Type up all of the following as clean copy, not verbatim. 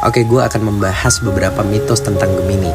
Oke, gue akan membahas beberapa mitos tentang Gemini.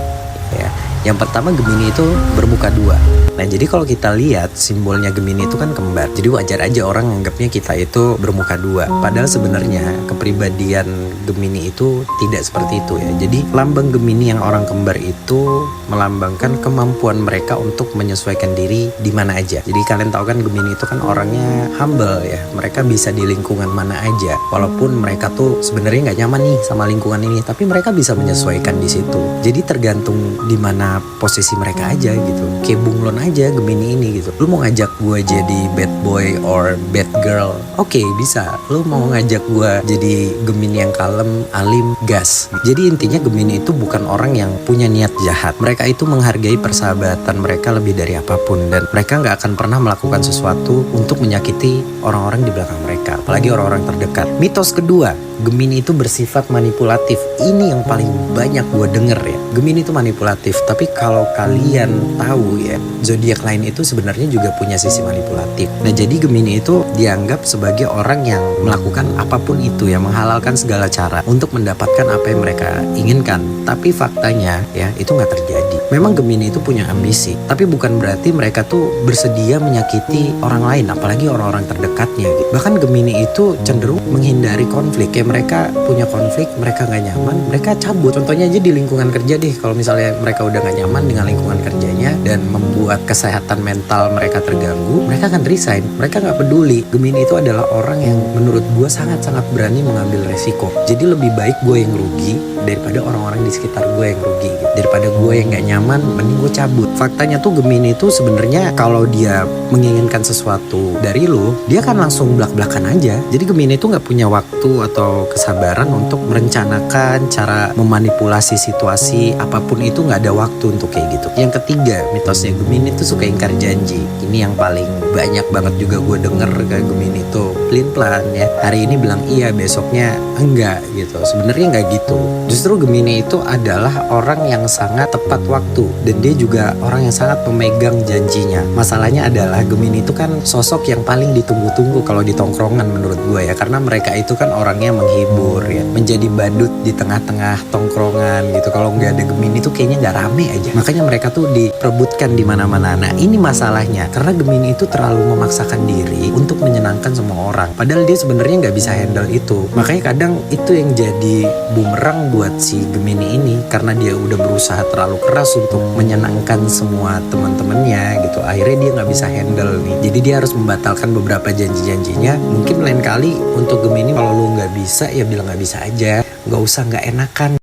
Ya, yang pertama, Gemini itu bermuka dua. Nah, jadi kalau kita lihat simbolnya Gemini itu kan kembar. Jadi wajar aja orang menganggapnya kita itu bermuka dua. Padahal sebenarnya kepribadian Gemini itu tidak seperti itu ya. Jadi lambang Gemini yang orang kembar itu melambangkan kemampuan mereka untuk menyesuaikan diri di mana aja. Jadi kalian tahu kan Gemini itu kan orangnya humble ya. Mereka bisa di lingkungan mana aja. Walaupun mereka tuh sebenarnya nggak nyaman nih sama lingkungan ini, tapi mereka bisa menyesuaikan di situ. Jadi tergantung di mana posisi mereka aja gitu. Kayak bunglon aja Gemini ini gitu. Lu mau ngajak gue jadi bad boy or bad girl, oke, bisa. Lu mau ngajak gue jadi Gemini yang kalem, alim, gas. Jadi intinya Gemini itu bukan orang yang punya niat jahat. Mereka itu menghargai persahabatan mereka lebih dari apapun, dan mereka nggak akan pernah melakukan sesuatu untuk menyakiti orang-orang di belakang mereka, apalagi orang-orang terdekat. Mitos kedua, Gemini itu bersifat manipulatif. Ini yang paling banyak gue denger ya. Gemini itu manipulatif, tapi kalau kalian tahu ya, zodiak lain itu sebenarnya juga punya sisi manipulatif. Nah, jadi Gemini itu dianggap sebagai orang yang melakukan apapun itu, yang menghalalkan segala cara untuk mendapatkan apa yang mereka inginkan. Tapi faktanya ya, itu nggak terjadi. Memang Gemini itu punya ambisi, tapi bukan berarti mereka tuh bersedia menyakiti orang lain, apalagi orang-orang terdekatnya gitu. Bahkan Gemini itu cenderung menghindari konflik. Kayak mereka punya konflik, mereka nggak nyaman, mereka cabut. Contohnya aja di lingkungan kerja deh. Kalau misalnya mereka udah nggak nyaman dengan lingkungan kerjanya dan membuat kesehatan mental mereka terganggu, mereka akan resign. Mereka nggak peduli. Gemini itu adalah orang yang menurut gue sangat-sangat berani mengambil resiko. Jadi lebih baik gue yang rugi daripada orang-orang di sekitar gue yang rugi gitu. Daripada gue yang nggak nyaman, mending gue cabut. Faktanya tuh Gemini itu sebenarnya kalau dia menginginkan sesuatu dari lu, dia kan langsung blak-blakan aja. Jadi Gemini itu nggak punya waktu atau kesabaran untuk merencanakan cara memanipulasi situasi apapun itu, nggak ada waktu untuk kayak gitu. Yang ketiga, mitosnya Gemini itu suka ingkar janji. Ini yang paling banyak banget juga gue denger kayak Gemini tuh pelin-pelan ya. Hari ini bilang iya, besoknya enggak gitu. Sebenarnya nggak gitu. Justru Gemini itu adalah orang yang sangat tepat waktu, dan dia juga orang yang sangat memegang janjinya. Masalahnya adalah Gemini itu kan sosok yang paling ditunggu-tunggu kalau di tongkrongan menurut gue ya, karena mereka itu kan orangnya menghibur ya, menjadi badut di tengah-tengah tongkrongan gitu. Kalau nggak ada Gemini tuh kayaknya nggak rame aja. Makanya mereka tuh diperebutkan di mana-mana. Nah, ini masalahnya karena Gemini itu terlalu memaksakan diri untuk menyenangkan semua orang. Padahal dia sebenarnya nggak bisa handle itu. Makanya kadang itu yang jadi bumerang buat si Gemini ini, karena dia udah berusaha terlalu keras untuk menyenangkan semua teman-temannya gitu. Akhirnya dia nggak bisa handle nih. Jadi dia harus membatalkan beberapa janji-janjinya. Mungkin lain kali untuk Gemini, kalau lu nggak bisa ya bilang nggak bisa aja. Nggak usah nggak enakan.